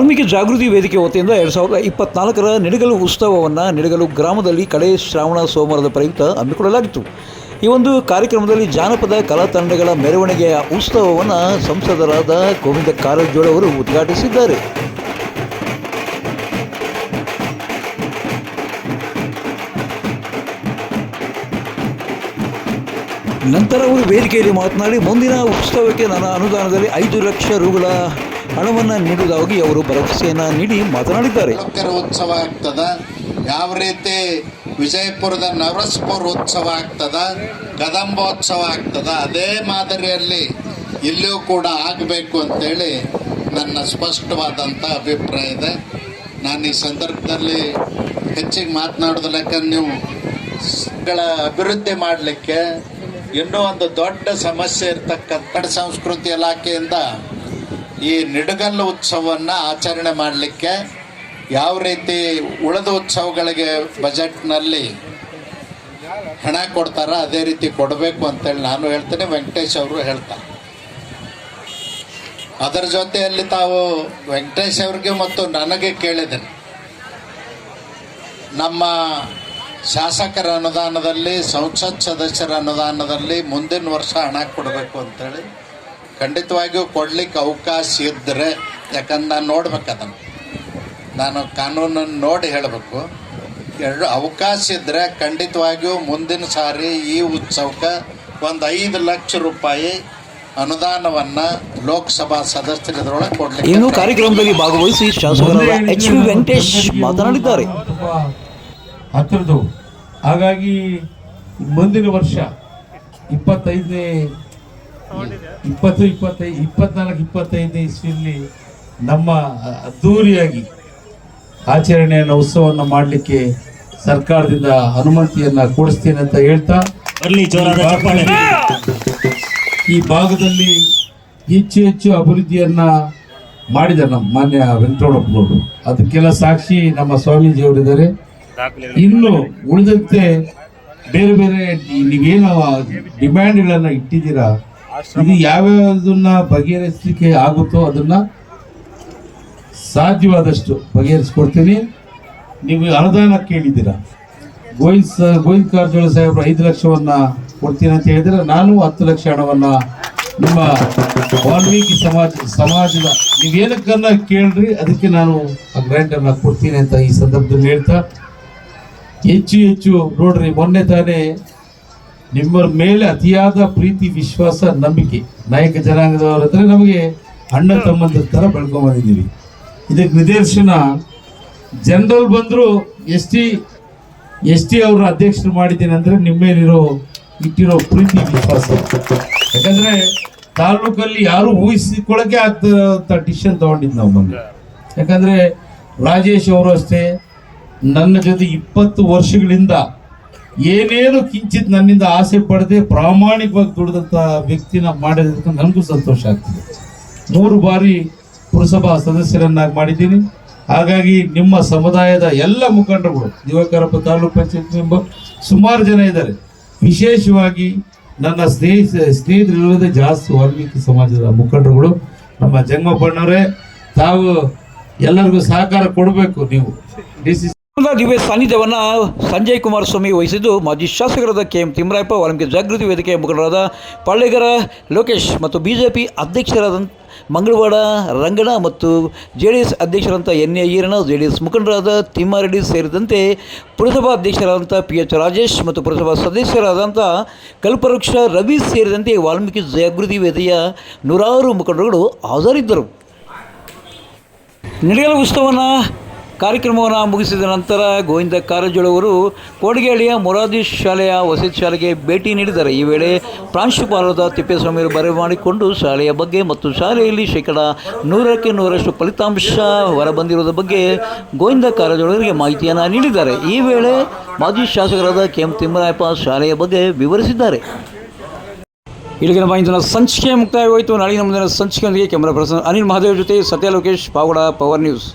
ವಾಲ್ಮೀಕಿ ಜಾಗೃತಿ ವೇದಿಕೆ ವತಿಯಿಂದ 2024ರ ನಿಡಗಲು ಉತ್ಸವವನ್ನು ನಿಡಗಲು ಗ್ರಾಮದಲ್ಲಿ ಕಡೆ ಶ್ರಾವಣ ಸೋಮವಾರದ ಪ್ರಯುಕ್ತ ಹಮ್ಮಿಕೊಳ್ಳಲಾಗಿತ್ತು. ಈ ಒಂದು ಕಾರ್ಯಕ್ರಮದಲ್ಲಿ ಜಾನಪದ ಕಲಾ ತಂಡಗಳ ಮೆರವಣಿಗೆಯ ಉತ್ಸವವನ್ನು ಸಂಸದರಾದ ಗೋವಿಂದ ಕಾರಜೋಳ ಅವರು ಉದ್ಘಾಟಿಸಿದ್ದಾರೆ. ನಂತರ ಅವರು ವೇದಿಕೆಯಲ್ಲಿ ಮಾತನಾಡಿ ಮುಂದಿನ ಉತ್ಸವಕ್ಕೆ ನನ್ನ ಅನುದಾನದಲ್ಲಿ 5 ಲಕ್ಷ ರೂಗಳ ಹಣವನ್ನು ನೀಡುವುದಾಗಿ ಅವರು ಭರವಸೆಯನ್ನು ನೀಡಿ ಮಾತನಾಡಿದ್ದಾರೆ. ಉತ್ಸವ ಆಗ್ತದ, ಯಾವ ರೀತಿ ವಿಜಯಪುರದ ನವರಸಪುರ ಉತ್ಸವ ಆಗ್ತದ, ಕದಂಬೋತ್ಸವ ಆಗ್ತದ, ಅದೇ ಮಾದರಿಯಲ್ಲಿ ಇಲ್ಲಿಯೂ ಕೂಡ ಆಗಬೇಕು ಅಂತೇಳಿ ನನ್ನ ಸ್ಪಷ್ಟವಾದಂಥ ಅಭಿಪ್ರಾಯ ಇದೆ. ನಾನು ಈ ಸಂದರ್ಭದಲ್ಲಿ ಹೆಚ್ಚಿಗೆ ಮಾತನಾಡೋದಿಲ್ಲ. ಯಾಕಂದ್ರೆ ನೀವು ಅಭಿವೃದ್ಧಿ ಮಾಡಲಿಕ್ಕೆ ಇನ್ನೂ ಒಂದು ದೊಡ್ಡ ಸಮಸ್ಯೆ ಇರ್ತಕ್ಕಂಥ ಸಂಸ್ಕೃತಿ ಇಲಾಖೆಯಿಂದ ಈ ನಿಡಗಲ್ಲು ಉತ್ಸವವನ್ನು ಆಚರಣೆ ಮಾಡಲಿಕ್ಕೆ ಯಾವ ರೀತಿ ಉಳಿದ ಉತ್ಸವಗಳಿಗೆ ಬಜೆಟ್ನಲ್ಲಿ ಹಣ ಕೊಡ್ತಾರೋ ಅದೇ ರೀತಿ ಕೊಡಬೇಕು ಅಂತೇಳಿ ನಾನು ಹೇಳ್ತೇನೆ, ವೆಂಕಟೇಶ್ ಅವರು ಹೇಳ್ತಾರೆ. ಅದರ ಜೊತೆಯಲ್ಲಿ ತಾವು ವೆಂಕಟೇಶ್ ಅವ್ರಿಗೆ ಮತ್ತು ನನಗೆ ಕೇಳಿದ್ದೇನೆ, ನಮ್ಮ ಶಾಸಕರ ಅನುದಾನದಲ್ಲಿ, ಸಂಸತ್ ಸದಸ್ಯರ ಅನುದಾನದಲ್ಲಿ ಮುಂದಿನ ವರ್ಷ ಹಣ ಕೊಡಬೇಕು ಅಂತೇಳಿ ಖಂಡಿತವಾಗಿಯೂ ಕೊಡ್ಲಿಕ್ಕೆ ಅವಕಾಶ ಇದ್ದರೆ, ಯಾಕಂದ್ರೆ ನಾನು ನೋಡ್ಬೇಕು ಅದನ್ನು, ನಾನು ಕಾನೂನನ್ನು ನೋಡಿ ಹೇಳಬೇಕು. ಅವಕಾಶ ಇದ್ದರೆ ಖಂಡಿತವಾಗಿಯೂ ಮುಂದಿನ ಸಾರಿ ಈ ಉತ್ಸವಕ್ಕೆ ಒಂದು 5 ಲಕ್ಷ ರೂಪಾಯಿ ಅನುದಾನವನ್ನು ಲೋಕಸಭಾ ಸದಸ್ಯರೊಳಗೆ ಕೊಡಲಿಕ್ಕೆ. ಇನ್ನು ಕಾರ್ಯಕ್ರಮದಲ್ಲಿ ಭಾಗವಹಿಸಿ ಶಾಸಕರಾದ HV ವೆಂಕಟೇಶ್ ಮಾತನಾಡಿದ್ದಾರೆ. ಹತ್ತಿರದು, ಹಾಗಾಗಿ ಮುಂದಿನ ವರ್ಷ 24-25 ಇಸ್ವಿಯಲ್ಲಿ ನಮ್ಮ ಅದ್ದೂರಿಯಾಗಿ ಆಚರಣೆಯನ್ನು ಉತ್ಸವವನ್ನು ಮಾಡಲಿಕ್ಕೆ ಸರ್ಕಾರದಿಂದ ಅನುಮತಿಯನ್ನು ಕೊಡಿಸ್ತೀನಿ ಅಂತ ಹೇಳ್ತಾ, ಈ ಭಾಗದಲ್ಲಿ ಹೆಚ್ಚು ಅಭಿವೃದ್ಧಿಯನ್ನ ಮಾಡಿದ್ದಾರೆ ನಮ್ಮ ಮಾನ್ಯ ವೆಂಕಟರಮಣಪ್ಪನವರು. ಅದಕ್ಕೆಲ್ಲ ಸಾಕ್ಷಿ ನಮ್ಮ ಸ್ವಾಮೀಜಿಯವರಿದ್ದಾರೆ. ಇನ್ನು ಉಳಿದಂತೆ ಬೇರೆ ಬೇರೆ ನೀವೇನು ಡಿಮ್ಯಾಂಡ್ಗಳನ್ನ ಇಟ್ಟಿದ್ದೀರಾ, ಇದು ಯಾವ್ಯಾವುದನ್ನ ಬಗೆಹರಿಸಲಿಕ್ಕೆ ಆಗುತ್ತೋ ಅದನ್ನ ಸಾಧ್ಯವಾದಷ್ಟು ಬಗೆಹರಿಸ್ಕೊಡ್ತೀನಿ. ನೀವು ಅನುದಾನ ಕೇಳಿದ್ದೀರಾ, ಗೋವಿಂದ ಕಾರಜೋಳ ಸಾಹೇಬರು 5 ಲಕ್ಷವನ್ನ ಕೊಡ್ತೀನಿ ಅಂತ ಹೇಳಿದ್ರೆ, ನಾನು 10 ಲಕ್ಷ ಹಣವನ್ನ ನಿಮ್ಮ ವಾಲ್ಮೀಕಿ ಸಮಾಜದ ನೀವೇನಕ್ಕನ್ನ ಕೇಳ್ರಿ ಅದಕ್ಕೆ ನಾನು ಆ ಗ್ರ್ಯಾಂಟ್ ಅನ್ನ ಕೊಡ್ತೀನಿ ಅಂತ ಈ ಸಂದರ್ಭದಲ್ಲಿ ಹೇಳ್ತಾ, ಹೆಚ್ಚು ನೋಡ್ರಿ, ಮೊನ್ನೆ ತಾನೇ ನಿಮ್ಮ ಮೇಲೆ ಅತಿಯಾದ ಪ್ರೀತಿ, ವಿಶ್ವಾಸ, ನಂಬಿಕೆ ನಾಯಕ ಜನಾಂಗದವರಂದ್ರೆ ನಮಗೆ ಅಣ್ಣ ತಮ್ಮಂದ ಥರ ಬೆಳ್ಕೊಂಬಂದಿದ್ದೀವಿ. ಇದಕ್ಕೆ ನಿದರ್ಶನ ಜನರಲ್ ಬಂದರು ಎಸ್ ಟಿ ಅವರ ಅಧ್ಯಕ್ಷರು ಮಾಡಿದ್ದೀನಿ ಅಂದರೆ ನಿಮ್ಮ ಮೇಲಿರೋ ಇಟ್ಟಿರೋ ಪ್ರೀತಿ, ವಿಶ್ವಾಸ. ಯಾಕಂದರೆ ತಾಲೂಕಲ್ಲಿ ಯಾರು ಊಹಿಸಿಕೊಳ್ಳೋಕೆ ಆಗ್ತಾ ಡಿಸಿಷನ್ ತಗೊಂಡಿದ್ದು ನಾವು ಮೊನ್ನೆ. ಯಾಕಂದರೆ ರಾಜೇಶ್ ಅವರು ಅಷ್ಟೇ ನನ್ನ ಜೊತೆ 20 ವರ್ಷಗಳಿಂದ ಏನೇನು ಕಿಂಚಿತ್ ನನ್ನಿಂದ ಆಸೆ ಪಡದೆ ಪ್ರಾಮಾಣಿಕವಾಗಿ ದುಡಿದಂಥ ವ್ಯಕ್ತಿನ ಮಾಡಿದ್ದಕ್ಕೆ ನನಗೂ ಸಂತೋಷ ಆಗ್ತದೆ. 3 ಬಾರಿ ಪುರಸಭಾ ಸದಸ್ಯರನ್ನಾಗಿ ಮಾಡಿದ್ದೀನಿ. ಹಾಗಾಗಿ ನಿಮ್ಮ ಸಮುದಾಯದ ಎಲ್ಲ ಮುಖಂಡರುಗಳು, ದಿವಾಕರಪ್ಪ ತಾಲೂಕು ಪಂಚಾಯತ್ ಮೆಂಬರ್ ಸುಮಾರು ಜನ ಇದ್ದಾರೆ. ವಿಶೇಷವಾಗಿ ನನ್ನ ಸ್ನೇಹಿತರಿಲ್ಲದೆ ಜಾಸ್ತಿ ವಾಲ್ಮೀಕಿ ಸಮಾಜದ ಮುಖಂಡರುಗಳು, ನಮ್ಮ ಜಂಗಮಪ್ಪಣ್ಣವರೇ, ತಾವು ಎಲ್ಲರಿಗೂ ಸಹಕಾರ ಕೊಡಬೇಕು. ನೀವು ದಿವ್ಯ ಸಾನ್ನಿಧ್ಯವನ್ನು ಸಂಜಯ್ ಕುಮಾರ್ ಸ್ವಾಮಿ ವಹಿಸಿದ್ದು ಮಾಜಿ ಶಾಸಕರಾದ KM ತಿಮ್ಮರಾಯಪ್ಪ, ವಾಲ್ಮೀಕಿ ಜಾಗೃತಿ ವೇದಿಕೆಯ ಮುಖಂಡರಾದ ಪಳ್ಳೆಗರ ಲೋಕೇಶ್ ಮತ್ತು BJP ಅಧ್ಯಕ್ಷರಾದ ಮಂಗಳವಾಡ ರಂಗಣ ಮತ್ತು JDS ಅಧ್ಯಕ್ಷರಾದಂಥ NA ಈರಣ್ಣ, JDS ಮುಖಂಡರಾದ ತಿಮ್ಮಾರೆಡ್ಡಿ ಸೇರಿದಂತೆ ಪುರಸಭಾ ಅಧ್ಯಕ್ಷರಾದಂಥ PH ರಾಜೇಶ್ ಮತ್ತು ಪುರಸಭಾ ಸದಸ್ಯರಾದಂಥ ಕಲ್ಪವೃಕ್ಷ ರವಿ ಸೇರಿದಂತೆ ವಾಲ್ಮೀಕಿ ಜಾಗೃತಿ ವೇದಿಕೆಯ 100 ಮುಖಂಡರುಗಳು ಹಾಜರಿದ್ದರು. ನಿಡಗಲು ಉತ್ಸವನ ಕಾರ್ಯಕ್ರಮವನ್ನು ಮುಗಿಸಿದ ನಂತರ ಗೋವಿಂದ ಕಾರಜೋಳ ಅವರು ಕೋಡಿಗೇಳಿಯ ಮೊರಾರ್ಜಿ ಶಾಲೆಯ ವಸತಿ ಶಾಲೆಗೆ ಭೇಟಿ ನೀಡಿದ್ದಾರೆ. ಈ ವೇಳೆ ಪ್ರಾಂಶುಪಾಲರಾದ ತಿಪ್ಪೇಸ್ವಾಮಿಯವರು ಬರಮಾಡಿಕೊಂಡು ಶಾಲೆಯ ಬಗ್ಗೆ ಮತ್ತು ಶಾಲೆಯಲ್ಲಿ 100% 100% ಫಲಿತಾಂಶ ಹೊರಬಂದಿರುವುದರ ಬಗ್ಗೆ ಗೋವಿಂದ ಕಾರಜೋಳವರಿಗೆ ಮಾಹಿತಿಯನ್ನು ನೀಡಿದ್ದಾರೆ. ಈ ವೇಳೆ ಮಾಜಿ ಶಾಸಕರಾದ KM ತಿಮ್ಮರಾಯಪ್ಪ ಶಾಲೆಯ ಬಗ್ಗೆ ವಿವರಿಸಿದ್ದಾರೆ. ಇಲ್ಲಿಗೆ ನಮ್ಮ ಇಂದಿನ ಸಂಚಿಕೆ ಮುಕ್ತಾಯವಾಯಿತು. ನಾಳಿನ ಮುಂದಿನ ಸಂಚಿಕೆಯೊಂದಿಗೆ ಕ್ಯಾಮರಾ ಪರ್ಸನ್ ಅನಿಲ್ ಮಹಾದೇವ್ ಜೊತೆ ಸತ್ಯ ಲೋಕೇಶ್, ಪಾವಗಡ, ಪವರ್ ನ್ಯೂಸ್.